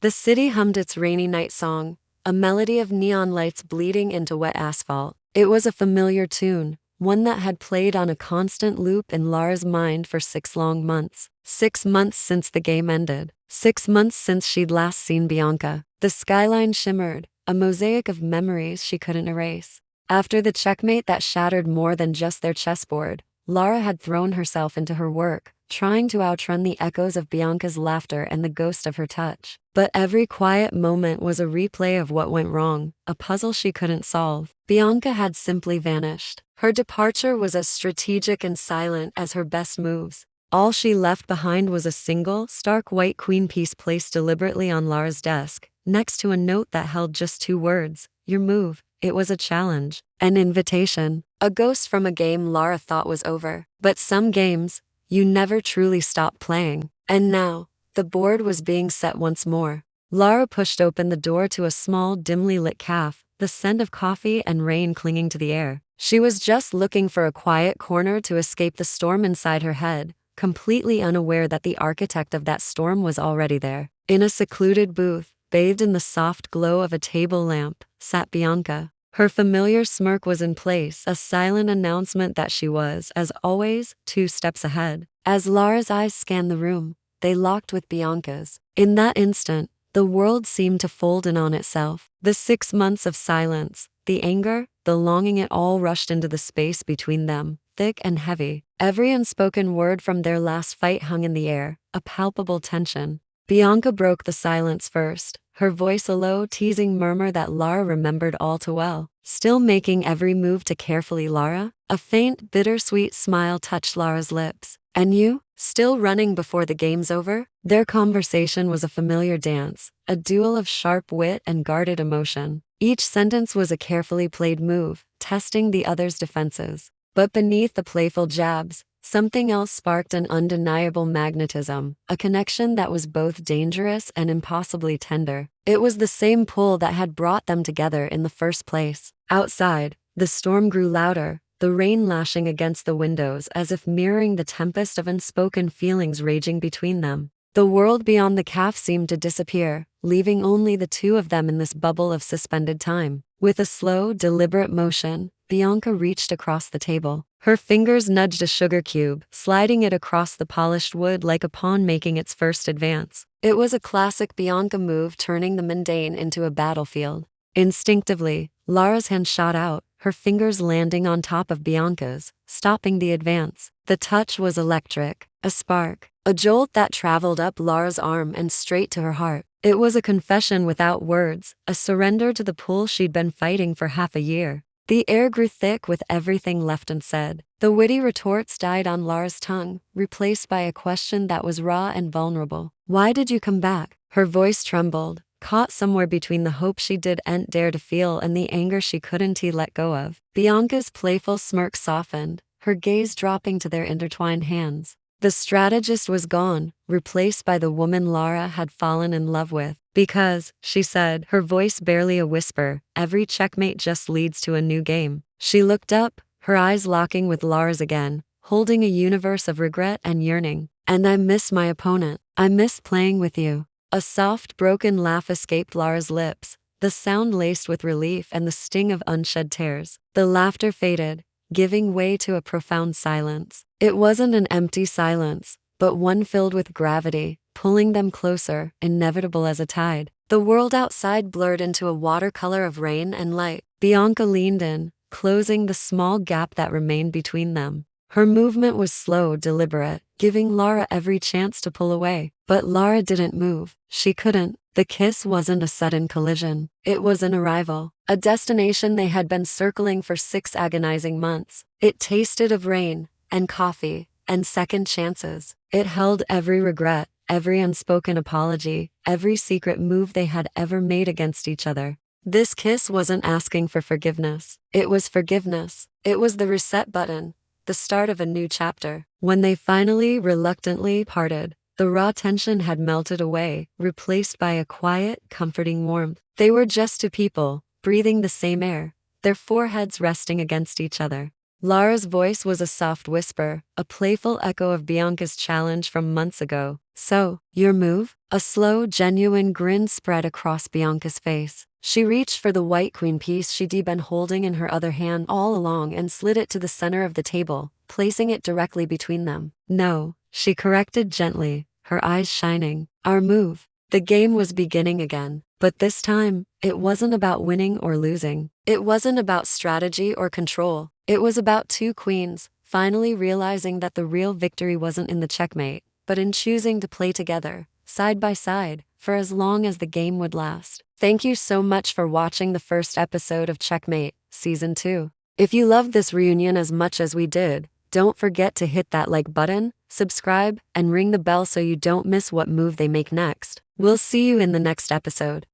The city hummed its rainy night song, a melody of neon lights bleeding into wet asphalt. It was a familiar tune, one that had played on a constant loop in Lara's mind for 6 long months. 6 months since the game ended. 6 months since she'd last seen Bianca. The skyline shimmered, a mosaic of memories she couldn't erase. After the checkmate that shattered more than just their chessboard, Lara had thrown herself into her work, trying to outrun the echoes of Bianca's laughter and the ghost of her touch. But every quiet moment was a replay of what went wrong, a puzzle she couldn't solve. Bianca had simply vanished. Her departure was as strategic and silent as her best moves. All she left behind was a single, stark white queen piece placed deliberately on Lara's desk, next to a note that held just 2 words, "Your move." It was a challenge, an invitation, a ghost from a game Lara thought was over. But some games, you never truly stop playing. And now, the board was being set once more. Lara pushed open the door to a small, dimly lit cafe, the scent of coffee and rain clinging to the air. She was just looking for a quiet corner to escape the storm inside her head, completely unaware that the architect of that storm was already there. In a secluded booth, bathed in the soft glow of a table lamp, sat Bianca. Her familiar smirk was in place, a silent announcement that she was, as always, 2 steps ahead. As Lara's eyes scanned the room, they locked with Bianca's. In that instant, the world seemed to fold in on itself. The 6 months of silence, the anger, the longing, it all rushed into the space between them, thick and heavy. Every unspoken word from their last fight hung in the air, a palpable tension. Bianca broke the silence first, her voice a low, teasing murmur that Lara remembered all too well. Still making every move to carefully, Lara? A faint, bittersweet smile touched Lara's lips. And you? Still running before the game's over? Their conversation was a familiar dance, a duel of sharp wit and guarded emotion. Each sentence was a carefully played move, testing the other's defenses. But beneath the playful jabs, something else sparked, an undeniable magnetism, a connection that was both dangerous and impossibly tender. It was the same pull that had brought them together in the first place. Outside, the storm grew louder, the rain lashing against the windows as if mirroring the tempest of unspoken feelings raging between them. The world beyond the cafe seemed to disappear, leaving only the 2 of them in this bubble of suspended time. With a slow, deliberate motion, Bianca reached across the table. Her fingers nudged a sugar cube, sliding it across the polished wood like a pawn making its first advance. It was a classic Bianca move, turning the mundane into a battlefield. Instinctively, Lara's hand shot out, her fingers landing on top of Bianca's, stopping the advance. The touch was electric, a spark, a jolt that traveled up Lara's arm and straight to her heart. It was a confession without words, a surrender to the pull she'd been fighting for half a year. The air grew thick with everything left unsaid. The witty retorts died on Lara's tongue, replaced by a question that was raw and vulnerable. "Why did you come back?" Her voice trembled, caught somewhere between the hope she didn't dare to feel and the anger she couldn't let go of. Bianca's playful smirk softened, her gaze dropping to their intertwined hands. The strategist was gone, replaced by the woman Lara had fallen in love with. "Because," she said, her voice barely a whisper, "every checkmate just leads to a new game." She looked up, her eyes locking with Lara's again, holding a universe of regret and yearning. "And I miss my opponent. I miss playing with you." A soft, broken laugh escaped Lara's lips, the sound laced with relief and the sting of unshed tears. The laughter faded, giving way to a profound silence. It wasn't an empty silence, but one filled with gravity, pulling them closer, inevitable as a tide. The world outside blurred into a watercolor of rain and light. Bianca leaned in, closing the small gap that remained between them. Her movement was slow, deliberate, giving Lara every chance to pull away. But Lara didn't move. She couldn't. The kiss wasn't a sudden collision. It was an arrival, a destination they had been circling for 6 agonizing months. It tasted of rain, and coffee, and second chances. It held every regret, every unspoken apology, every secret move they had ever made against each other. This kiss wasn't asking for forgiveness. It was forgiveness. It was the reset button, the start of a new chapter. When they finally, reluctantly parted, the raw tension had melted away, replaced by a quiet, comforting warmth. They were just 2 people, breathing the same air, their foreheads resting against each other. Lara's voice was a soft whisper, a playful echo of Bianca's challenge from months ago. So, your move? A slow, genuine grin spread across Bianca's face. She reached for the white queen piece she'd been holding in her other hand all along and slid it to the center of the table, placing it directly between them. No, she corrected gently, her eyes shining. Our move. The game was beginning again, but this time, it wasn't about winning or losing. It wasn't about strategy or control. It was about two queens, finally realizing that the real victory wasn't in the checkmate, but in choosing to play together, side by side, for as long as the game would last. Thank you so much for watching the first episode of Checkmate, Season 2. If you loved this reunion as much as we did, don't forget to hit that like button, subscribe, and ring the bell so you don't miss what move they make next. We'll see you in the next episode.